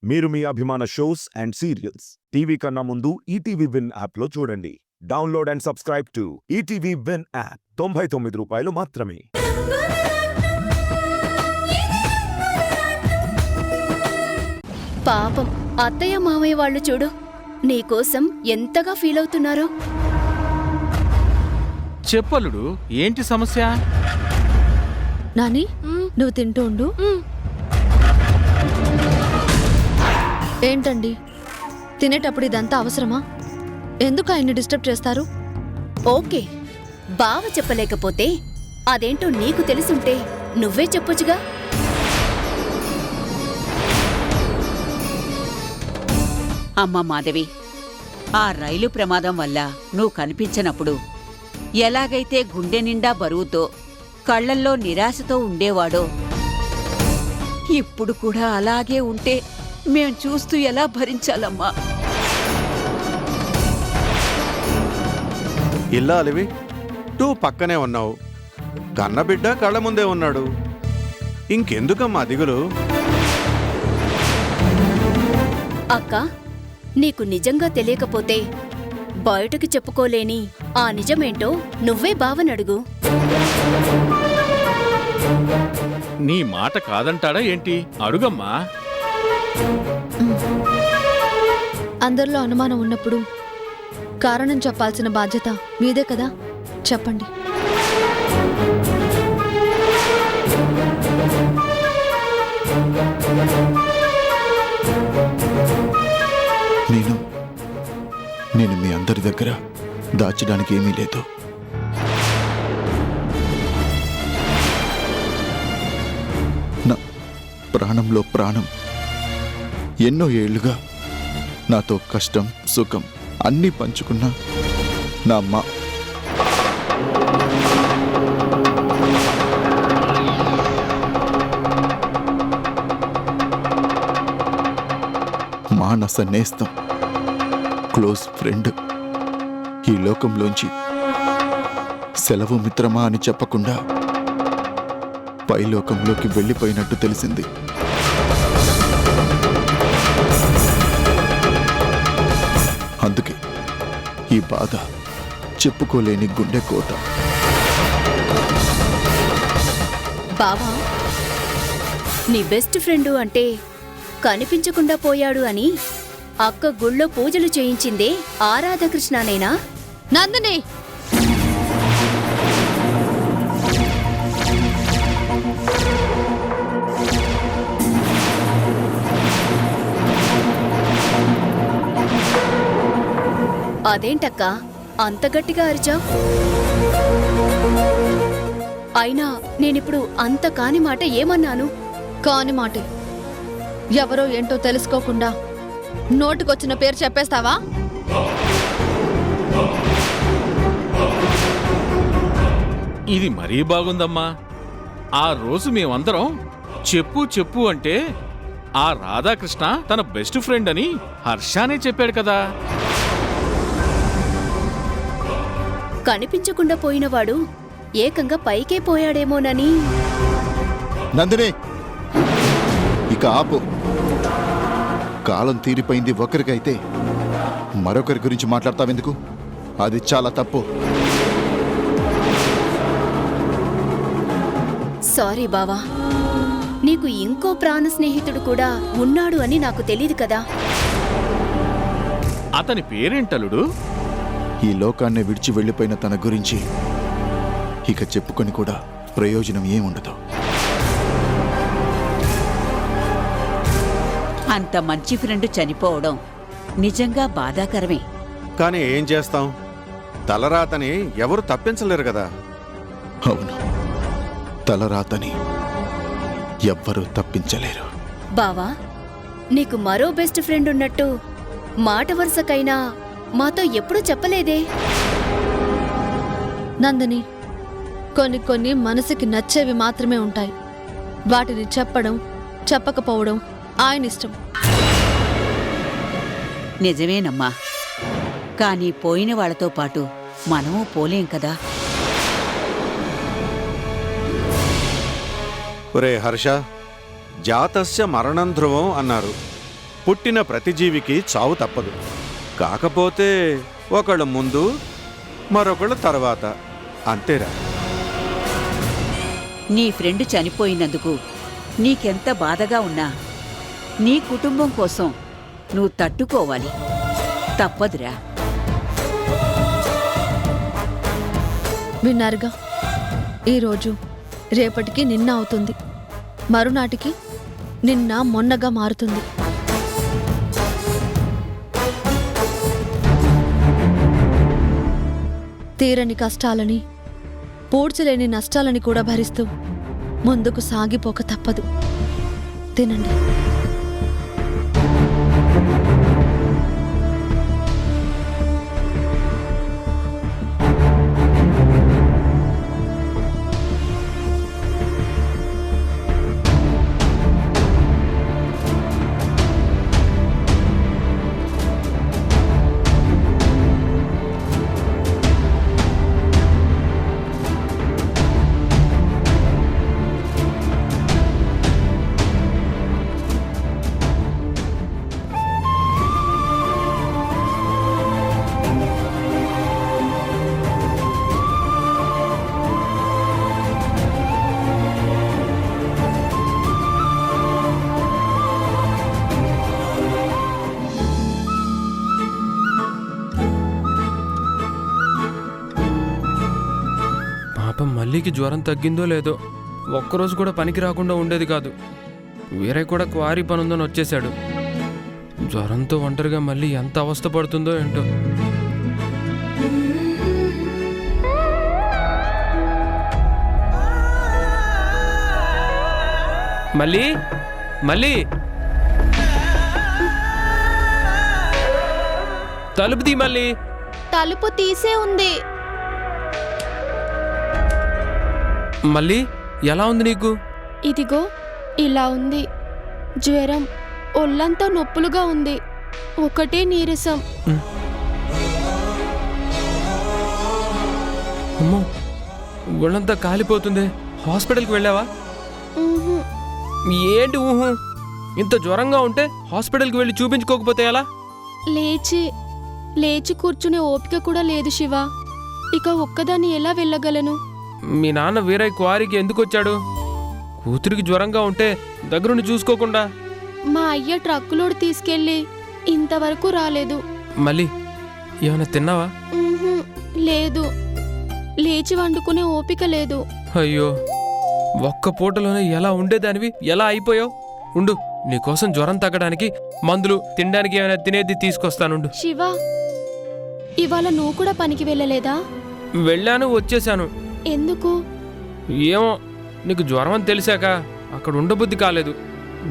మీరు మీ అభిమాన shows and serials TV కన్నా ముందు ఈటీవీ విన్ యాప్లో చూడండి. Download and subscribe to ETV win app. 99 రూపాయలు మాత్రమే. పాపం అత్తయ్య మామయ్య వాళ్ళు చూడు నీకోసం ఎంతగా ఫీల్ అవుతున్నారో. చెప్పలుడు, ఏంటి సమస్య? నాని, నువ్వు తింటూ ఉండు. ఏంటండి, తినేటప్పుడు ఇదంతా అవసరమా? ఎందుకు ఆయన్ని డిస్టర్బ్ చేస్తారు? ఓకే, బావ చెప్పలేకపోతే అదేంటో నీకు తెలిసుంటే నువ్వే చెప్పొచ్చుగా. అమ్మ మాధవి, ఆ రైలు ప్రమాదం వల్ల నువ్వు కనిపించనప్పుడు ఎలాగైతే గుండె నిండా బరువుతో కళ్లల్లో నిరాశతో ఉండేవాడో, ఇప్పుడు కూడా అలాగే ఉంటే మేం చూస్తూ ఎలా భరించాలమ్మా? ఇల్లాలివి, పక్కనే ఉన్నావు, కన్నబిడ్డ కళ్ళ ముందే ఉన్నాడు, ఇంకెందుకమ్మా దిగులు? అక్క, నీకు నిజంగా తెలియకపోతే బయటకు చెప్పుకోలేని ఆ నిజమేంటో నువ్వే బావనడుగు. నీ మాట కాదంటాడా ఏంటి? అడుగమ్మా. అందరిలో అనుమానం ఉన్నప్పుడు కారణం చెప్పాల్సిన బాధ్యత మీదే కదా, చెప్పండి. నేను మీ అందరి దగ్గర దాచడానికి ఏమీ లేదు. నా ప్రాణంలో ప్రాణం. ఎన్నో ఏళ్లుగా నాతో కష్టం సుఖం అన్నీ పంచుకున్న నా అమ్మ. మానస నేస్తం, క్లోజ్ ఫ్రెండ్. ఈ లోకంలోంచి సెలవు మిత్రమా అని చెప్పకుండా పైలోకంలోకి వెళ్ళిపోయినట్టు తెలిసింది. అందుకే ఈ బాధ, చెప్పుకోలేని గుండె కోత. బావా, నీ బెస్ట్ ఫ్రెండు అంటే కనిపించకుండా పోయాడు అని అక్క గుళ్ళో పూజలు చేయించిందే ఆ రాధాకృష్ణనేనా? నందిని, అదేంటక్క అంత గట్టిగా అరిచావ్? అయినా నేనిప్పుడు అంత కాని మాట ఏమన్నాను? కాని మాటే. ఎవరో ఏంటో తెలుసుకోకుండా నోటికొచ్చిన పేరు చెప్పేస్తావా? ఇది మరీ బాగుందమ్మా. ఆ రోజు మేమందరం చెప్పు చెప్పు అంటే ఆ రాధాకృష్ణ తన బెస్ట్ ఫ్రెండ్ అని హర్షానే చెప్పాడు కదా. కనిపించకుండా పోయినవాడు ఏకంగా పైకే పోయాడేమోనని. నందిని, ఇక ఆపు. కాలం తీరిపోయింది ఒకరికైతే మరొకరి గురించి మాట్లాడతావెందుకు? అది చాలా తప్పు. సారీ బావా, నీకు ఇంకో ప్రాణ స్నేహితుడు కూడా ఉన్నాడు అని నాకు తెలీదు కదా. అతని పేరేంటలుడు? ఈ లోకాన్ని విడిచి వెళ్ళిపోయిన తన గురించి ఇక చెప్పుకొని కూడా ప్రయోజనం ఏముండదు. అంత మంచి ఫ్రెండ్ చనిపోవడం నిజంగా బాధాకరమే. కానీ ఏం చేస్తాం, తలరాతని ఎవరు తప్పించలేరు కదా. అవును, తలరాతని ఎవ్వరూ తప్పించలేరు. బావా, నీకు మరో బెస్ట్ ఫ్రెండ్ ఉన్నట్టు మాట వరుసకైనా మాతో ఎప్పుడూ చెప్పలేదే. నందిని, కొన్ని మనసుకి నచ్చేవి మాత్రమే ఉంటాయి. వాటిని చెప్పడం చెప్పకపోవడం ఆయన ఇష్టం. నిజమేనమ్మా, కానీ పోయిన వాళ్లతో పాటు మనమూ పోలేం కదా. ఒరే హర్ష, జాతస్య మరణం ధ్రువం అన్నారు. పుట్టిన ప్రతి జీవికి చావు తప్పదు. కాకపోతే ఒకళ్ళ ముందు మరొకళ్ళ తర్వాత, అంతేరా. నీ ఫ్రెండ్ చనిపోయినందుకు నీకెంత బాధగా ఉన్నా నీ కుటుంబం కోసం నువ్వు తట్టుకోవాలి. తప్పదురా. విన్నారుగా, ఈరోజు రేపటికి నిన్న అవుతుంది, మరునాటికి నిన్న మొన్నగా మారుతుంది. తీరని కష్టాలని, పూడ్చలేని నష్టాలని కూడా భరిస్తూ ముందుకు సాగిపోక తప్పదు. తినండి. పాపం మల్లికి జ్వరం తగ్గిందో లేదో, ఒక్కరోజు కూడా పనికి రాకుండా ఉండేది కాదు. వేరే కూడా క్వారీ పనుందని వచ్చేశాడు. జ్వరంతో ఒంటరిగా మళ్ళీ ఎంత అవస్థ పడుతుందో ఏంటో. మళ్ళీ మళ్ళీ తలుపు తీ మళ్ళీ. తలుపు తీసే ఉంది. మళ్ళీ ఎలా ఉంది నీకు? ఇదిగో ఇలా ఉంది. జ్వరం, ఒళ్ళంతా నొప్పులుగా ఉంది, ఒకటే నీరసం. అమ్మో, ఒళ్ళంతా కాలిపోతుంది. హాస్పిటల్కి వెళ్ళావా? ఉహు. ఏంటి ఊహు? ఇంత జ్వరంగా ఉంటే హాస్పిటల్కి వెళ్ళి చూపించుకోకపోతే ఎలా? లేచి కూర్చునే ఓపిక కూడా లేదు శివ. ఇక ఒక్కదాన్ని ఎలా వెళ్ళగలను? మీ నాన్న వేరే క్వారీకి ఎందుకు వచ్చాడు? కూతురికి జ్వరంగా ఉంటే దగ్గరుండి చూసుకోకుండా. మా అయ్య ట్రక్కులోడు తీసుకెళ్ళి ఇంతవరకు రాలేదు. మళ్ళీ ఏమైనా తిన్నావా? ఉహు, లేదు. లేచి వండుకునే ఓపిక లేదు. అయ్యో, ఒక్క పూటలోనే ఎలా ఉండేదానివి ఎలా అయిపోయావు? ఉండు, నీకోసం జ్వరం తగ్గడానికి మందులు, తినడానికి ఏమైనా తినేది తీసుకొస్తానుండు. శివ, ఇవాళ నువ్వు కూడా పనికి వెళ్ళలేదా? వెళ్ళాను, వచ్చేశాను. ఎందుకు? ఏమో, నీకు జ్వరం అని తెలిసాక అక్కడ ఉండబుద్ధి కాలేదు.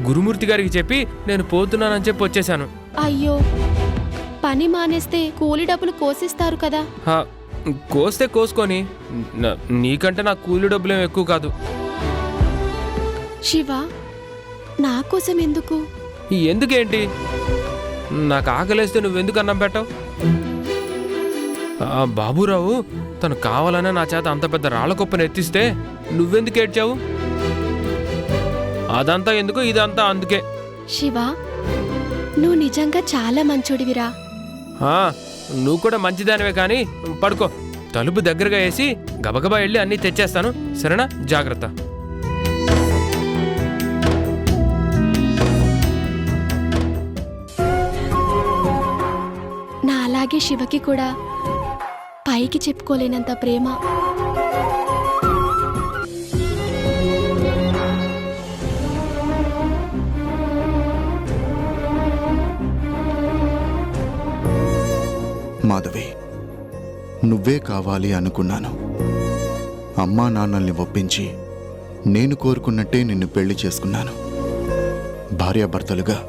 గురుమూర్తి గారికి చెప్పి నేను పోతున్నానని చెప్పి వచ్చేశాను. అయ్యో, పని మానేస్తే కూలి డబ్బులు కోసిస్తారు కదా. కోస్తే కోసుకొని, నీకంటే నా కూలి డబ్బులేం ఎక్కువ కాదు. శివ, నా కోసం ఎందుకు? ఎందుకేంటి? నాకు ఆకలేస్తే నువ్వెందుకు అన్నం పెట్టావు? బాబురావు తను కావాలనే నా చేత అంత పెద్ద రాళ్ల కుప్పను ఎత్తిస్తే నువ్వెందుకు ఏడ్చావు? అదంతా ఎందుకు, ఇదంతా అందుకే. శివ, నువ్వు నిజంగా చాలా మంచోడివిరా. నువ్వు కూడా మంచిదానివే, కానీ పడుకో. తలుపు దగ్గరగా వేసి గబగబా వెళ్ళి అన్నీ తెచ్చేస్తాను, సరేనా? జాగ్రత్త. నా అలాగే శివకి కూడా పైకి చెప్పుకోలేనంత ప్రేమ. మాధవి, నువ్వే కావాలి అనుకున్నాను. అమ్మా నాన్నల్ని ఒప్పించి నేను కోరుకున్నట్టే నిన్ను పెళ్లి చేసుకున్నాను. భార్యాభర్తలుగా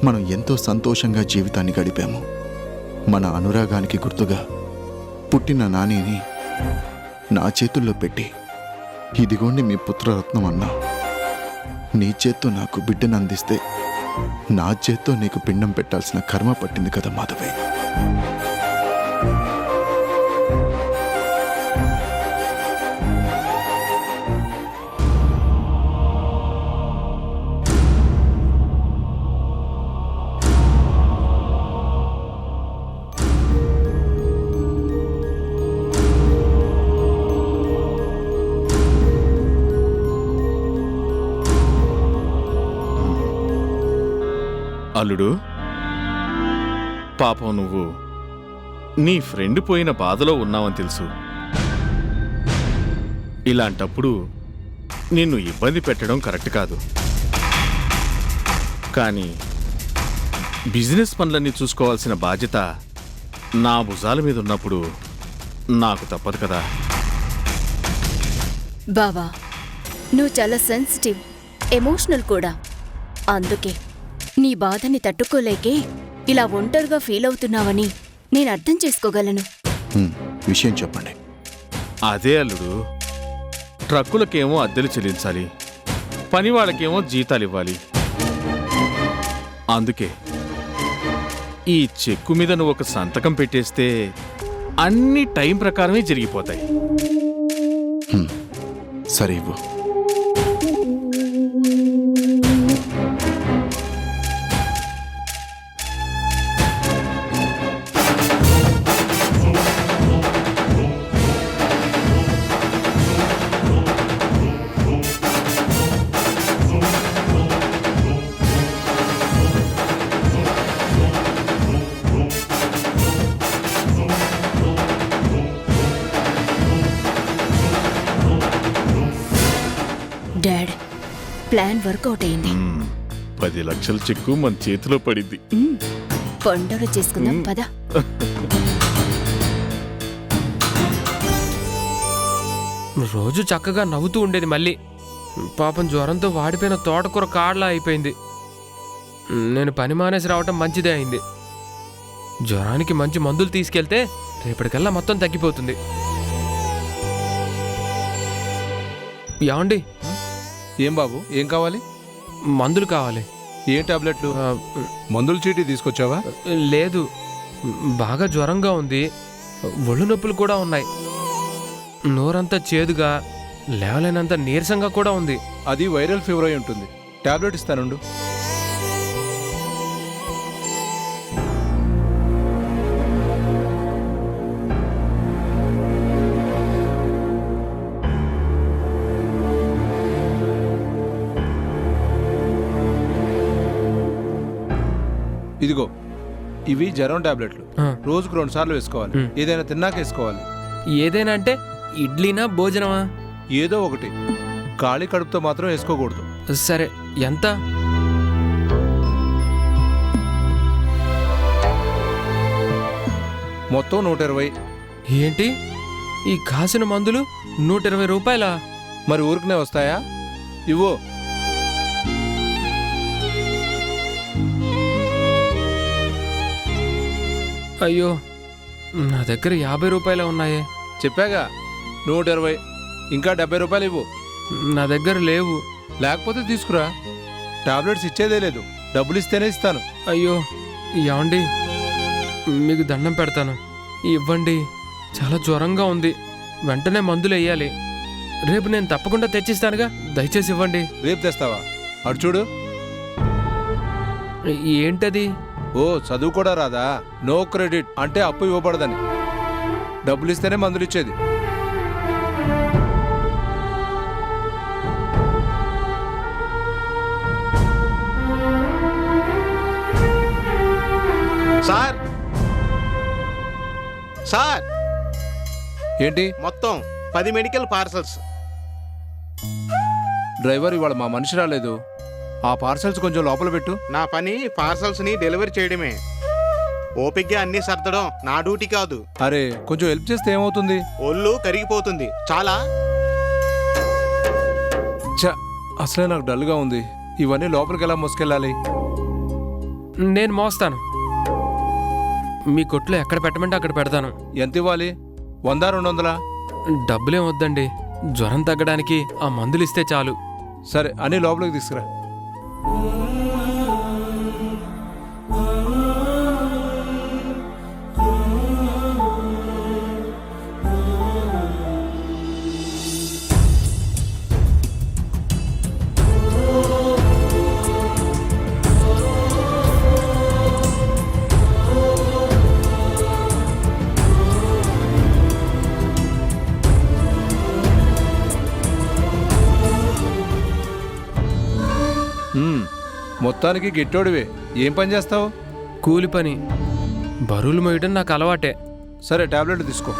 మనం ఎంతో సంతోషంగా జీవితాన్ని గడిపాము. మన అనురాగానికి గుర్తుగా పుట్టిన నానిని నా చేతుల్లో పెట్టి, ఇదిగోండి మీ పుత్రరత్నం అన్నా. నీ చేత్తో నాకు బిడ్డను అందిస్తే నా చేత్తో నీకు పిండం పెట్టాల్సిన కర్మ పట్టింది కదా మాధవి. అల్లుడు, పాపం నువ్వు నీ ఫ్రెండ్ పోయిన బాధలో ఉన్నావని తెలుసు. ఇలాంటప్పుడు నిన్ను ఇబ్బంది పెట్టడం కరెక్ట్ కాదు. కానీ బిజినెస్ పనులన్నీ చూసుకోవాల్సిన బాధ్యత నా భుజాల మీద ఉన్నప్పుడు నాకు తప్పదు కదా. బావా, నువ్వు చాలా సెన్సిటివ్, ఎమోషనల్ కూడా. అందుకే నీ బాధని తట్టుకోలేకే ఇలా ఒంటరిగా ఫీల్ అవుతున్నావని నేను అర్థం చేసుకోగలను. విషయం చెప్పండి. అదే అల్లుడు, ట్రక్కులకేమో అద్దెలు చెల్లించాలి, పని వాళ్ళకేమో జీతాలు ఇవ్వాలి. అందుకే ఈ చెక్కు మీద నువ్వు ఒక సంతకం పెట్టేస్తే అన్ని టైం ప్రకారమే జరిగిపోతాయి. సరే ఇవ్వు. డాడ్, ప్లాన్ వర్కౌట్ అయింది. 10 లక్షల చెక్కు మన చేతిలో పడింది. పండుగ చేసుకుందాం పద. రోజు చక్కగా నవ్వుతూ ఉండేది, మళ్ళీ పాపం జ్వరంతో వాడిపోయిన తోటకూర కాడలా అయిపోయింది. నేను పని మానేసి రావటం మంచిదే అయింది. జ్వరానికి మంచి మందులు తీసుకెళ్తే రేపటికల్లా మొత్తం తగ్గిపోతుంది. యాండి, ఏం బాబు, ఏం కావాలి? మందులు కావాలి. ఏం టాబ్లెట్లు? ఆ, మందుల చీటీ తీసుకొచ్చావా? లేదు, బాగా జ్వరంగా ఉంది, ఒళ్ళు నొప్పులు కూడా ఉన్నాయి, నోరంతా చేదుగా, లేవలేనంత నీరసంగా కూడా ఉంది. అది వైరల్ ఫీవర్ అయి ఉంటుంది. టాబ్లెట్ ఇస్తానుండు. ఇదిగో, ఇవి జ్వరం టాబ్లెట్లు. ఆ. రోజుకు 2 సార్లు వేసుకోవాలి. ఏదైనా తిన్నాక వేసుకోవాలి. ఏదైనా అంటే ఇడ్లీనా భోజనమా? ఏదో ఒకటి. ఖాళీ కడుపుతో మాత్రం వేసుకోకూడదు. సరే, ఎంత? మొత్తం 120. ఏంటి, ఈ కాసిన మందులు 120 రూపాయలా? మరి ఊరికనే వస్తాయా? ఇవ్వు. అయ్యో, నా దగ్గర 50 రూపాయలే ఉన్నాయే. చెప్పాగా 120. ఇంకా 70 రూపాయలు ఇవ్వు. నా దగ్గర లేవు. లేకపోతే తీసుకురా. టాబ్లెట్స్ ఇచ్చేదే లేదు, డబ్బులు ఇస్తేనే ఇస్తాను. అయ్యో ఏమండి, మీకు దండం పెడతాను, ఇవ్వండి. చాలా జ్వరంగా ఉంది, వెంటనే మందులు వేయాలి. రేపు నేను తప్పకుండా తెచ్చిస్తానుగా, దయచేసి ఇవ్వండి. రేపు తెస్తావా? అటు చూడు. ఏంటది? ఓ, చదువు కూడా రాదా? నో క్రెడిట్ అంటే అప్పు ఇవ్వబడదని. డబ్బులు ఇస్తేనే మందులు ఇచ్చేది. సార్ సార్, ఏంటి? మొత్తం 10 మెడికల్ పార్సల్స్. డ్రైవర్, ఇవాళ మా మనిషి రాలేదు. ఆ పార్సల్స్ కొంచెం లోపల పెట్టు. నా పని పార్సల్స్ ని డెలివరీ చేయడమే. ఓపిగ్గా అన్ని సర్దడం నా డ్యూటీ కాదు. అరే, కొంచెం హెల్ప్ చేస్తే ఏమవుతుంది? ఒళ్ళు కరిగిపోతుంది. చాలా ఛ, అసలే నాకు డల్గా ఉంది. ఇవన్నీ లోపలికి ఎలా మోసుకెళ్ళాలి? నేను మోస్తాను. మీ కొట్లో ఎక్కడ పెట్టమంటే అక్కడ పెడతాను. ఎంత ఇవ్వాలి? 100, 200? డబ్బులేం వద్దండి, జ్వరం తగ్గడానికి ఆ మందులు ఇస్తే చాలు. సరే, అన్నీ లోపలికి తీసుకురా. మొత్తానికి గెట్టోడివే. ఏం పని చేస్తావు? కూలి పని. బరువులు మోయడం నాకు అలవాటే. సరే టాబ్లెట్ తీసుకో.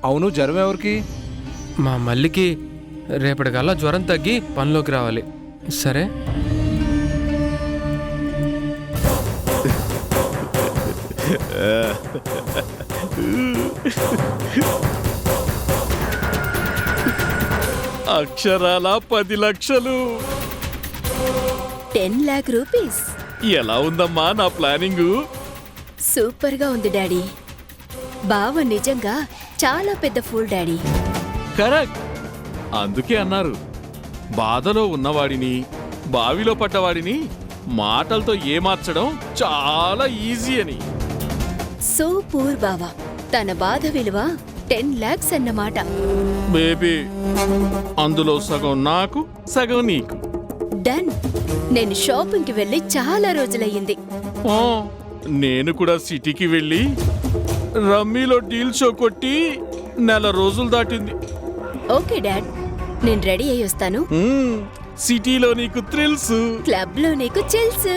అవును, జ్వరం ఎవరికి? మా మల్లికి రేపటికల్లా జ్వరం తగ్గి పనిలోకి రావాలి. సరే. అక్షరాల 10 లక్షలు. 10 lakh రూపీస్. ఎలా ఉందమ్మా నా ప్లానింగు? సూపర్గా ఉంది డాడీ. బావ నిజంగా చాలా పెద్ద ఫూల్ డాడీ. కరెక్ట్. అందుకే అన్నారు, బాధలో ఉన్నవాడిని, బావిలో పడ్డవాడిని మాటలతో ఏమార్చడం చాలా ఈజీ అని. సో పూర్ బావ. తన బాధ విలువ 10 lakhs అన్నమాట. బేబీ, అందులో సగం నాకు, సగం నీకు. డన్. నేను షాపింగ్కి వెళ్ళి చాలా రోజులయ్యింది. ఆ, నేను కూడా సిటీకి వెళ్ళి రమ్మీలో డీల్ షో కొట్టి 1 రోజులు దాటింది. ఓకే డాడ్, నేను రెడీ అయ్యి వస్తాను. సిటీలో నీకు థ్రిల్స్, క్లబ్ లో నీకు చిల్స్.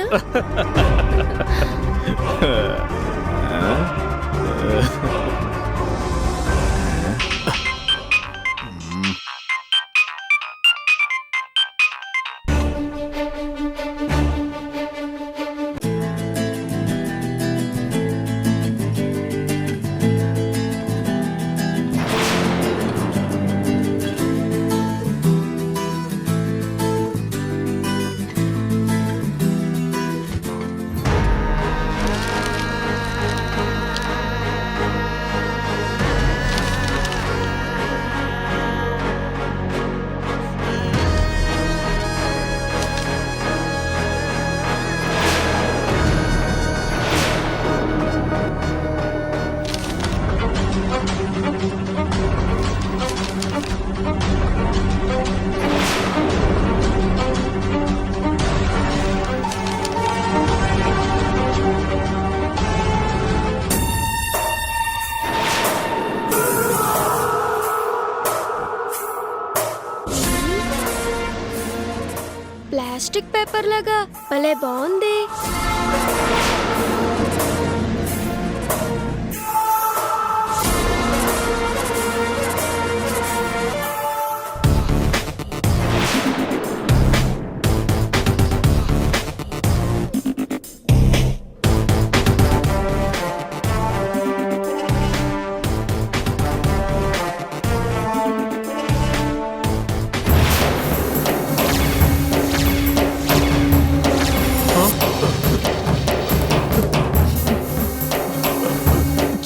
ప్లాస్టిక్ పేపర్ లాగా భలే బాగుంది.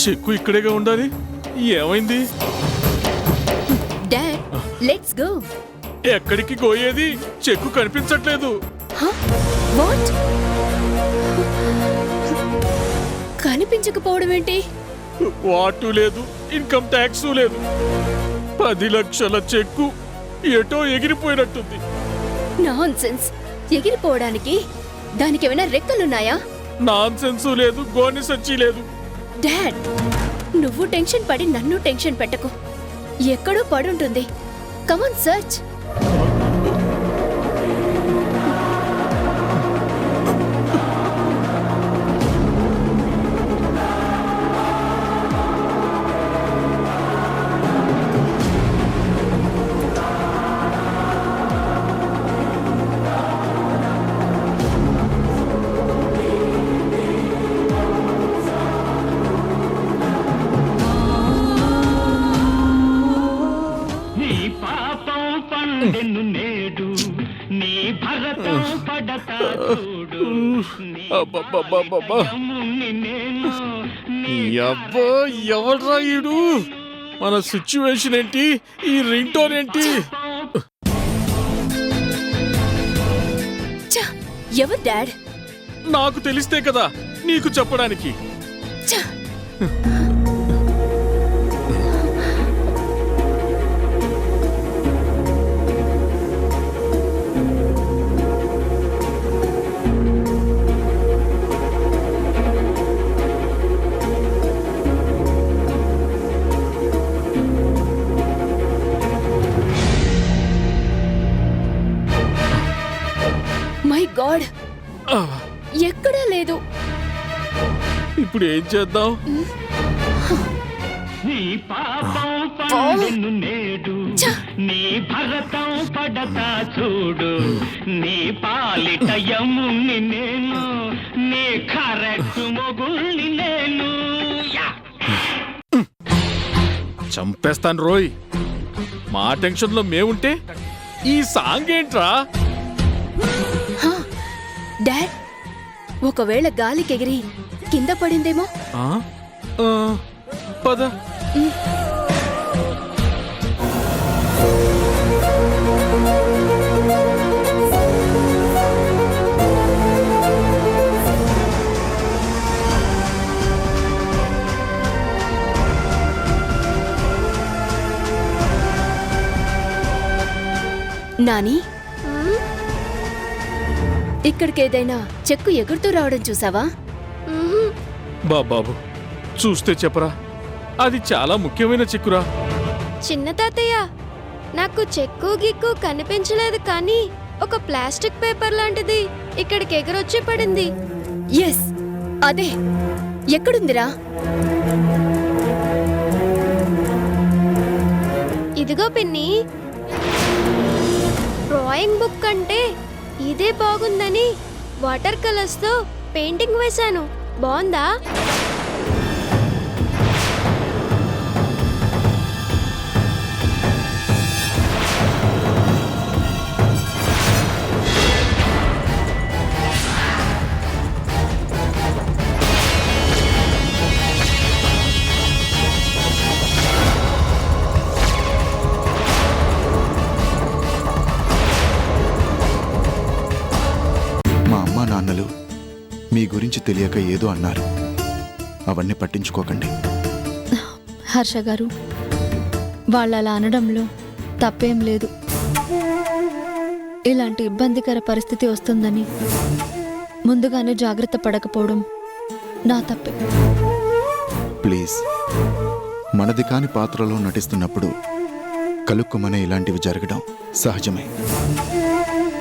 చెక్కు ఇక్కడేగా ఉండాలి. ఏమైంది? Dad, let's go. ఎక్కడికి పోయేది? చెక్కు కనిపించట్లేదు. వాట్? కనిపించకపోవడం ఏంటి? వాటు లేదు, ఇన్కమ్ ట్యాక్స్ లేదు. 10 లక్షల చెక్కు ఎటో ఎగిరిపోయినట్టుంది. నాన్సెన్స్. ఎగిరిపోవడానికి దానికేమైనా రెక్కలున్నాయా? నాన్ సెన్సు లేదు, గోని సచ్చి లేదు. డాడ్, నువ్వు టెన్షన్ పడి నన్ను టెన్షన్ పెట్టకు. ఎక్కడో పడుంటుంది. కమాన్ సర్చ్. అబ్బా, ఎవడ్రా ఈడు? మన సిచ్యువేషన్ ఏంటి? ఈ రింగ్ టోన్ ఏంటి? ఎవరు డాడ్? నాకు తెలిస్తే కదా నీకు చెప్పడానికి. మై గాడ్, ఆ, ఎక్కడా లేదు. ఇప్పుడు ఏం చేద్దాం? నీ పాపం పండును నేడు, ఛ! నీ భరతం పడతా చూడు, నీ పాలిట యముని నేను, నీ కరెక్ట్ మొగుల్ని నేను. యా! చంపేస్తాను రోయ్. మా టెన్షన్లో మేముంటే ఈ సాంగ్ ఏంట్రా? డాడ్, ఒకవేళ గాలికెగిరి కింద పడిందేమో. ఆ? ఆ, పద. నాని, ఇక్కడికి ఏదైనా చెక్కు ఎగురుతూ రావడం చూసావా? బాబాబు, చూస్తే చెప్పరా, అది చాలా ముఖ్యమైన చిక్కురా. చిన్న తాతయ్య, నాకు చెక్కు గిక్కు కనిపించలేదు, కానీ ఒక ప్లాస్టిక్ పేపర్ లాంటిది ఇక్కడికి ఎగురొచ్చి పడింది. ఎస్, అదే. ఎక్కడుందిరా? ఇదిగో పిన్ని, డ్రాయింగ్ బుక్ కంటే ఇదే బాగుందని వాటర్ కలర్స్ తో పెయింటింగ్ వేశాను. బాగుందా? మా అమ్మా నాన్నలు మీ గురించి తెలియక ఏదో అన్నారు. అవన్నీ పట్టించుకోకండి. హర్ష గారు, వాళ్ళు అలా అనడంలో తప్పేం లేదు. ఇలాంటి ఇబ్బందికర పరిస్థితి వస్తుందని ముందుగానే జాగ్రత్త పడకపోవడం నా తప్పే. ప్లీజ్, మనది కాని పాత్రలో నటిస్తున్నప్పుడు కలుక్కుమనే ఇలాంటివి జరగడం సహజమే.